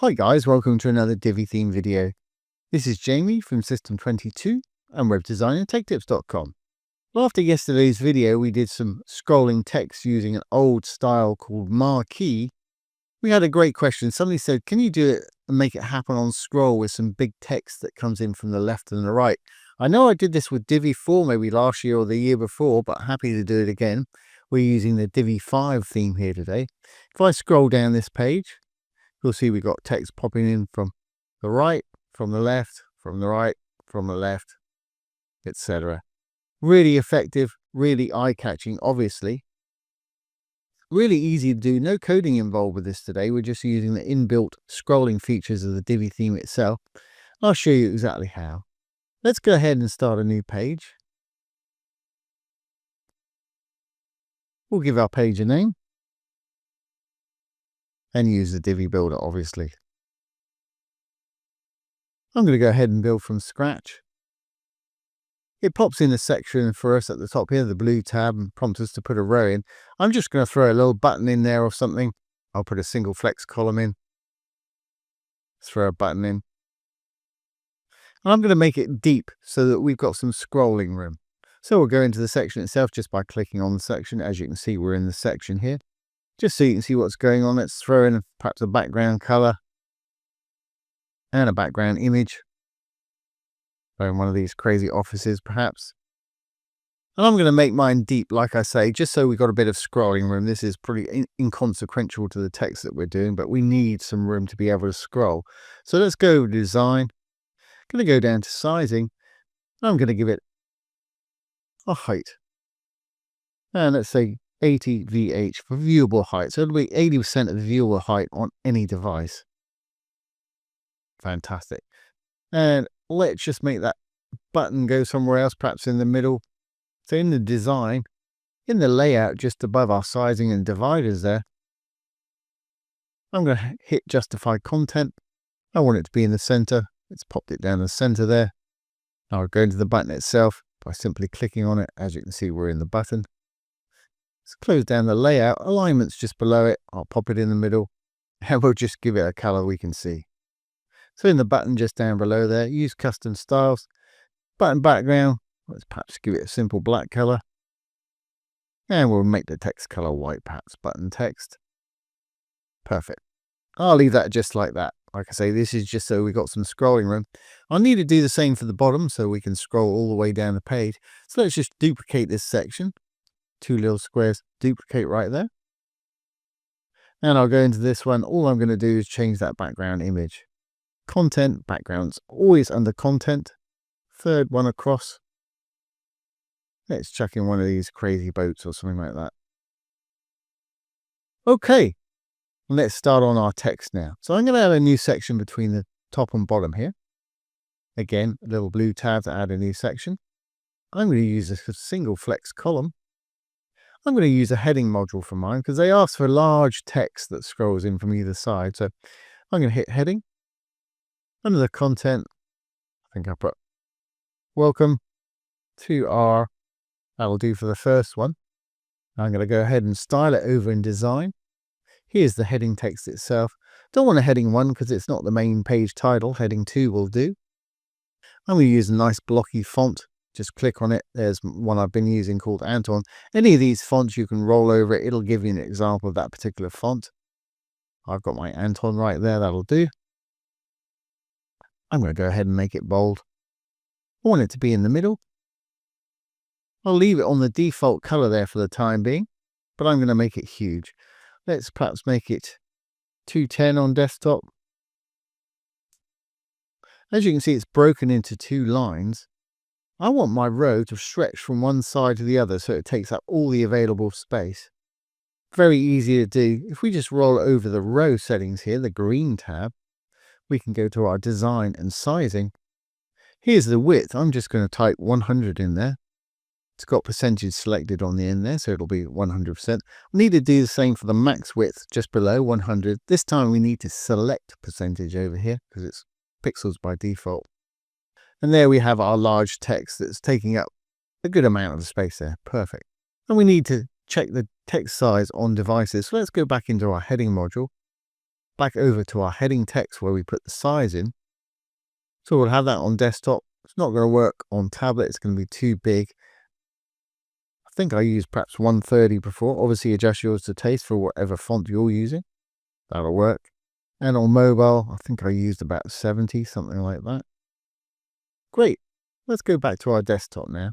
Hi guys, welcome to another Divi theme video. This is Jamie from System22 and webdesignandtechtips.com. Well, after yesterday's video, we did some scrolling text using an old style called marquee. We had a great question. Somebody said, can you do it and make it happen on scroll with some big text that comes in from the left and the right? I know I did this with Divi 4 maybe last year or the year before, but happy to do it again. We're using the Divi 5 theme here today. If I scroll down this page, you'll see we've got text popping in from the right, from the left, from the right, from the left, etc. Really effective, really eye-catching, obviously. Really easy to do, no coding involved with this today. We're just using the inbuilt scrolling features of the Divi theme itself. I'll show you exactly how. Let's go ahead and start a new page. We'll give our page a name and use the Divi builder, obviously. I'm going to go ahead and build from scratch. It pops in a section for us at the top here, the blue tab, and prompts us to put a row in. I'm just going to throw a little button in there or something. I'll put a single flex column in. Throw a button in. And I'm going to make it deep so that we've got some scrolling room. So we'll go into the section itself just by clicking on the section. As you can see, we're in the section here. Just so you can see what's going on, let's throw in perhaps a background color and a background image. In one of these crazy offices, perhaps. And I'm going to make mine deep, like I say, just so we've got a bit of scrolling room. This is pretty inconsequential to the text that we're doing, but we need some room to be able to scroll. So let's go to design. I'm going to go down to sizing. I'm going to give it a height. And let's say 80 VH for viewable height. So it'll be 80% of the viewable height on any device. Fantastic. And let's just make that button go somewhere else, perhaps in the middle. So in the design, in the layout, just above our sizing and dividers there, I'm going to hit justify content. I want it to be in the center. It's popped it down the center there. I'll go into the button itself by simply clicking on it. As you can see, we're in the button. Let's close down the layout. Alignment's just below it. I'll pop it in the middle and we'll just give it a color we can see. So in the button just down below there, use custom styles. Button background, let's perhaps give it a simple black color. And we'll make the text color white, perhaps button text. Perfect. I'll leave that just like that. Like I say, this is just so we've got some scrolling room. I'll need to do the same for the bottom so we can scroll all the way down the page. So let's just duplicate this section. Two little squares, duplicate right there. And I'll go into this one. All I'm going to do is change that background image. Content, background's always under content. Third one across. Let's chuck in one of these crazy boats or something like that. Okay, let's start on our text now. So I'm going to add a new section between the top and bottom here. Again, a little blue tab to add a new section. I'm going to use a single flex column. I'm going to use a heading module for mine because they ask for large text that scrolls in from either side. So I'm going to hit heading. Under the content, I think I'll put welcome to our, that'll do for the first one. I'm going to go ahead and style it over in design. Here's the heading text itself. Don't want a heading 1 because it's not the main page title. Heading 2 will do. I'm going to use a nice blocky font. Just click on it. There's one I've been using called Anton. Any of these fonts you can roll over it. It'll give you an example of that particular font. I've got my Anton right there. That'll do. I'm going to go ahead and make it bold. I want it to be in the middle. I'll leave it on the default color there for the time being, but I'm going to make it huge. Let's perhaps make it 210 on desktop. As you can see, it's broken into two lines. I want my row to stretch from one side to the other so it takes up all the available space. Very easy to do. If we just roll over the row settings here, the green tab, we can go to our design and sizing. Here's the width. I'm just going to type 100 in there. It's got percentage selected on the end there, so it'll be 100%. We need to do the same for the max width just below 100. This time we need to select percentage over here because it's pixels by default. And there we have our large text that's taking up a good amount of the space there. Perfect. And we need to check the text size on devices. So let's go back into our heading module. back over to our heading text where we put the size in. So we'll have that on desktop. It's not going to work on tablet. It's going to be too big. I think I used perhaps 130 before. Obviously adjust yours to taste for whatever font you're using. That'll work. And on mobile, I think I used about 70, something like that. Great. Let's go back to our desktop now.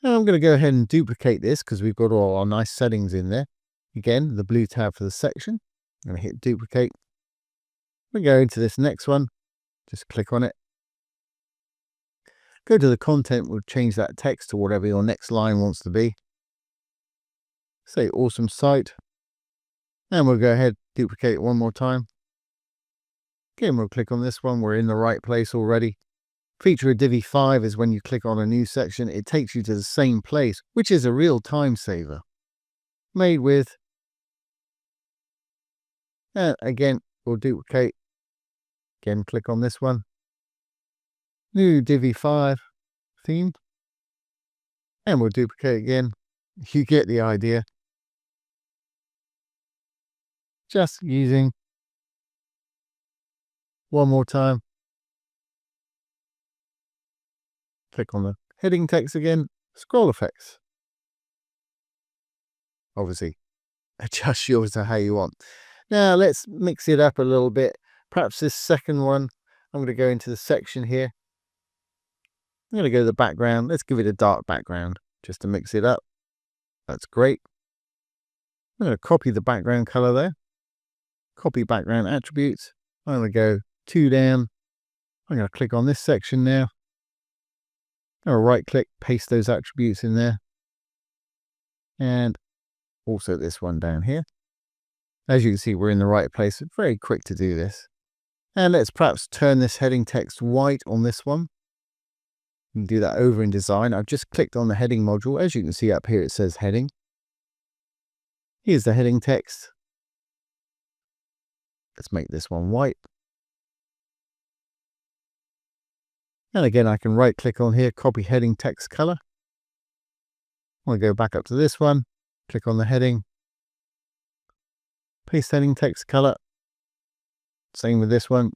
And I'm going to go ahead and duplicate this because we've got all our nice settings in there. Again, the blue tab for the section. I'm going to hit duplicate. We go into this next one. Just click on it. Go to the content. We'll change that text to whatever your next line wants to be. Say awesome site. And we'll go ahead, duplicate it one more time. Again, we'll click on this one. We're in the right place already. Feature of Divi 5 is when you click on a new section, it takes you to the same place, which is a real time saver. Made with. And again, we'll duplicate. Again, click on this one. New Divi 5 theme. And we'll duplicate again. You get the idea. Just using one more time. Click on the heading text again. Scroll effects. Obviously, adjust yours to how you want. Now let's mix it up a little bit. Perhaps this second one, I'm going to go into the section here. I'm going to go to the background. Let's give it a dark background just to mix it up. That's great. I'm going to copy the background color there. Copy background attributes. I'm going to go 2 down. I'm going to click on this section now. I'm going to right click, paste those attributes in there. And also this one down here. As you can see, we're in the right place. It's very quick to do this. And let's perhaps turn this heading text white on this one. You can do that over in design. I've just clicked on the heading module. As you can see up here, it says heading. Here's the heading text. Let's make this one white. And again, I can right click on here, copy heading text color. I'm going to go back up to this one, click on the heading, paste heading text color. Same with this one.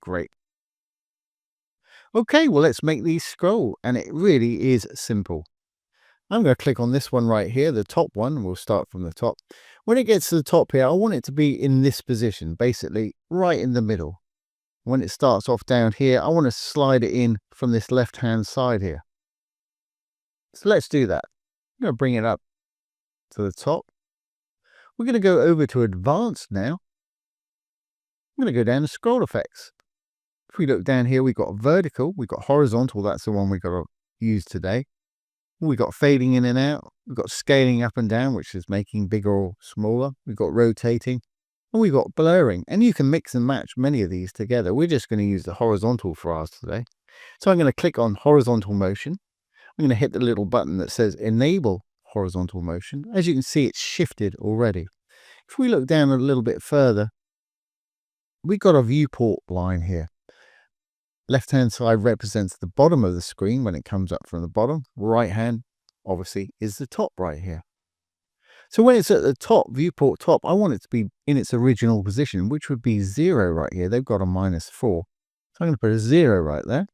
Great. Okay, well, let's make these scroll. And it really is simple. I'm going to click on this one right here, the top one. We'll start from the top. When it gets to the top here, I want it to be in this position, basically right in the middle. When it starts off down here, I want to slide it in from this left-hand side here. So let's do that. I'm going to bring it up to the top. We're going to go over to advanced now. I'm going to go down to scroll effects. If we look down here, we've got vertical, we've got horizontal. That's the one we've got to use today. We've got fading in and out. We've got scaling up and down, which is making bigger or smaller. We've got rotating. And we've got blurring. And you can mix and match many of these together. We're just going to use the horizontal for ours today. So I'm going to click on horizontal motion. I'm going to hit the little button that says enable horizontal motion. As you can see, it's shifted already. If we look down a little bit further, we've got a viewport line here. Left-hand side represents the bottom of the screen when it comes up from the bottom. Right hand, obviously, is the top right here. So when it's at the top, viewport top, I want it to be in its original position, which would be 0 right here. They've got a -4. So I'm going to put a 0 right there.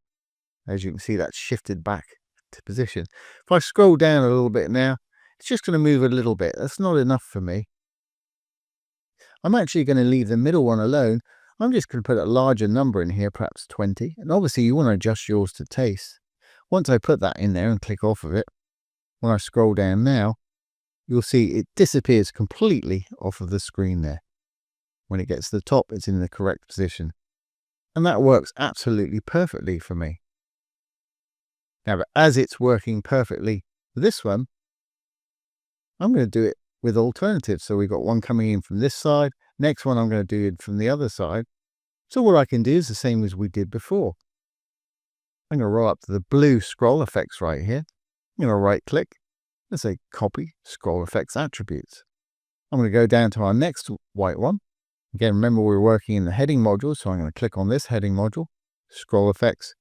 As you can see, that's shifted back to position. If I scroll down a little bit now, it's just going to move a little bit. That's not enough for me. I'm actually going to leave the middle one alone. I'm just going to put a larger number in here, perhaps 20. And obviously you want to adjust yours to taste. Once I put that in there and click off of it, when I scroll down now, you'll see it disappears completely off of the screen there. When it gets to the top, it's in the correct position. And that works absolutely perfectly for me. Now, but as it's working perfectly for this one, I'm going to do it with alternatives. So we've got one coming in from this side. Next one, I'm going to do it from the other side. So what I can do is the same as we did before. I'm going to roll up to the blue scroll effects right here. I'm going to right click. Let's say copy scroll effects attributes. I'm going to go down to our next white one. Again, remember we're working in the heading module. So I'm going to click on this heading module, scroll effects.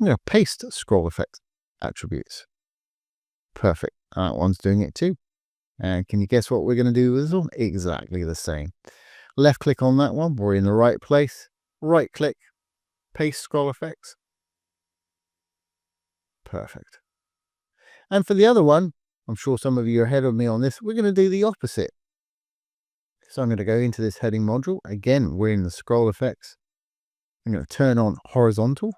I'm going to paste scroll effects attributes. Perfect. That one's doing it too. And can you guess what we're going to do with this one? Exactly the same. Left click on that one. We're in the right place. Right click, paste scroll effects. Perfect. And for the other one, I'm sure some of you are ahead of me on this. We're going to do the opposite. So I'm going to go into this heading module. Again, we're in the scroll effects. I'm going to turn on horizontal.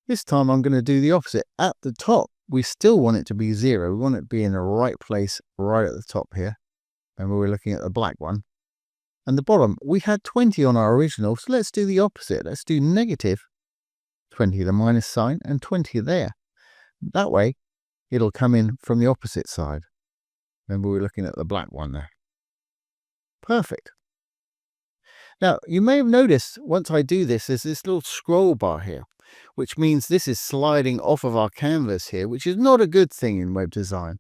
This time I'm going to do the opposite. At the top, we still want it to be 0. We want it to be in the right place, right at the top here. And we're looking at the black one. And the bottom, we had 20 on our original, so let's do the opposite. Let's do negative 20, the minus sign, and 20 there. That way, it'll come in from the opposite side. Remember, we're looking at the black one there. Perfect. Now, you may have noticed, once I do this, there's this little scroll bar here, which means this is sliding off of our canvas here, which is not a good thing in web design.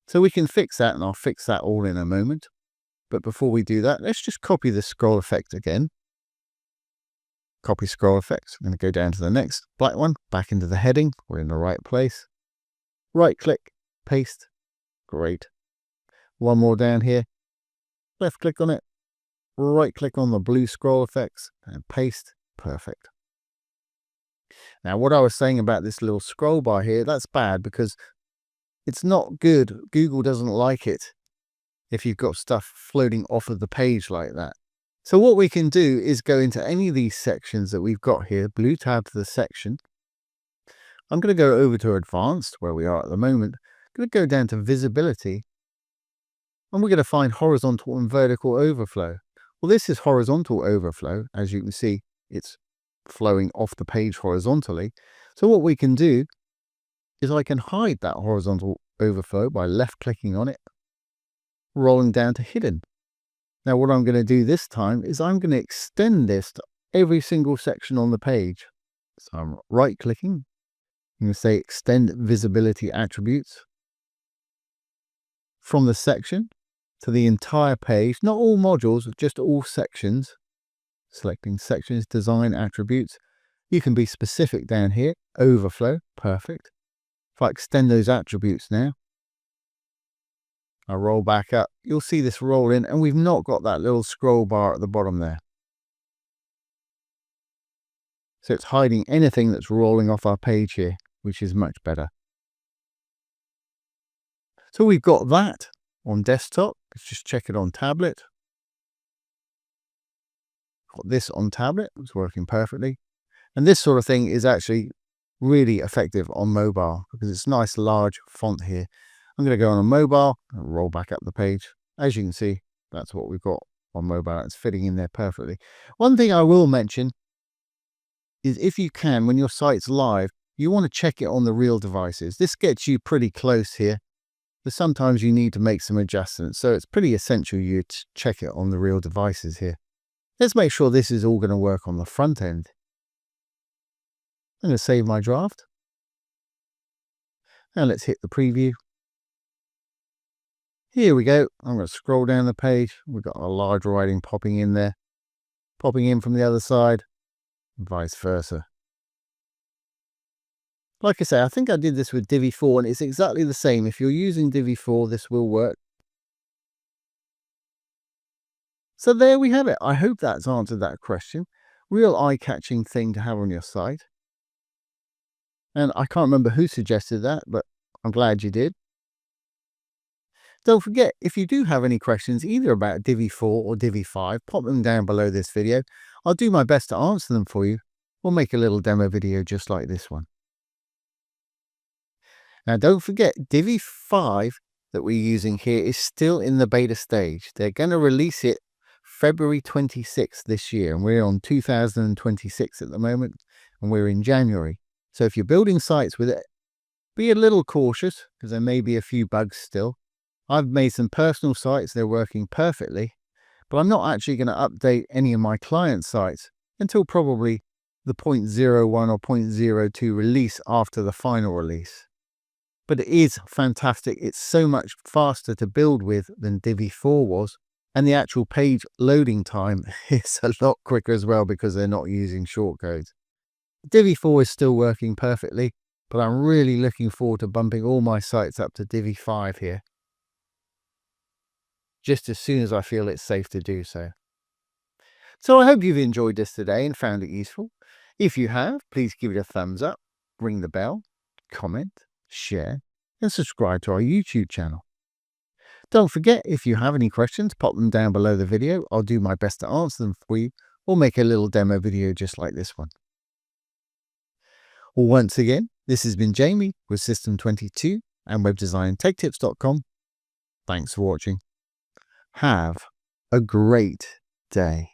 So we can fix that, and I'll fix that all in a moment. But before we do that, let's just copy the scroll effect again. Copy scroll effects. I'm going to go down to the next black one, back into the heading. We're in the right place. Right click, paste. Great. One more down here. Left click on it. Right click on the blue scroll effects and paste. Perfect. Now, what I was saying about this little scroll bar here, that's bad because it's not good. Google doesn't like it if you've got stuff floating off of the page like that. So what we can do is go into any of these sections that we've got here, blue tab to the section. I'm going to go over to advanced, where we are at the moment. I'm going to go down to visibility, and we're going to find horizontal and vertical overflow. Well, this is horizontal overflow. As you can see, it's flowing off the page horizontally. So what we can do is I can hide that horizontal overflow by left clicking on it, rolling down to hidden. Now what I'm going to do this time is I'm going to extend this to every single section on the page. So I'm right clicking. I'm going to say extend visibility attributes from the section to the entire page, not all modules, just all sections. Selecting sections, design attributes. You can be specific down here. Overflow, perfect. If I extend those attributes now, I roll back up, you'll see this roll in, and we've not got that little scroll bar at the bottom there. So it's hiding anything that's rolling off our page here, which is much better. So we've got that on desktop. Let's just check it on tablet. Got this on tablet, it's working perfectly. And this sort of thing is actually really effective on mobile because it's nice large font here. I'm going to go on a mobile and roll back up the page. As you can see, that's what we've got on mobile. It's fitting in there perfectly. One thing I will mention is if you can, when your site's live, you want to check it on the real devices. This gets you pretty close here, but sometimes you need to make some adjustments. So it's pretty essential you check it on the real devices here. Let's make sure this is all going to work on the front end. I'm going to save my draft. And let's hit the preview. Here we go. I'm going to scroll down the page. We've got a large writing popping in there, popping in from the other side, and vice versa. Like I say, I think I did this with Divi 4, and it's exactly the same. If you're using Divi 4, this will work. So there we have it. I hope that's answered that question. Real eye-catching thing to have on your site. And I can't remember who suggested that, but I'm glad you did. Don't forget, if you do have any questions either about Divi 4 or Divi 5, pop them down below this video. I'll do my best to answer them for you. We'll make a little demo video just like this one. Now don't forget, Divi 5 that we're using here is still in the beta stage. They're going to release it February 26th this year, and we're on 2026 at the moment, and we're in January. So if you're building sites with it, be a little cautious because there may be a few bugs still. I've made some personal sites, they're working perfectly, but I'm not actually going to update any of my client sites until probably the 0.01 or 0.02 release after the final release. But it is fantastic. It's so much faster to build with than Divi 4 was, and the actual page loading time is a lot quicker as well because they're not using shortcodes. Divi 4 is still working perfectly, but I'm really looking forward to bumping all my sites up to Divi 5 here. just as soon as I feel it's safe to do so. So I hope you've enjoyed this today and found it useful. If you have, please give it a thumbs up, ring the bell, comment, share, and subscribe to our YouTube channel. Don't forget, if you have any questions, pop them down below the video. I'll do my best to answer them for you, or make a little demo video just like this one. Once again, this has been Jamie with System22 and webdesigntektips.com. Thanks for watching. Have a great day.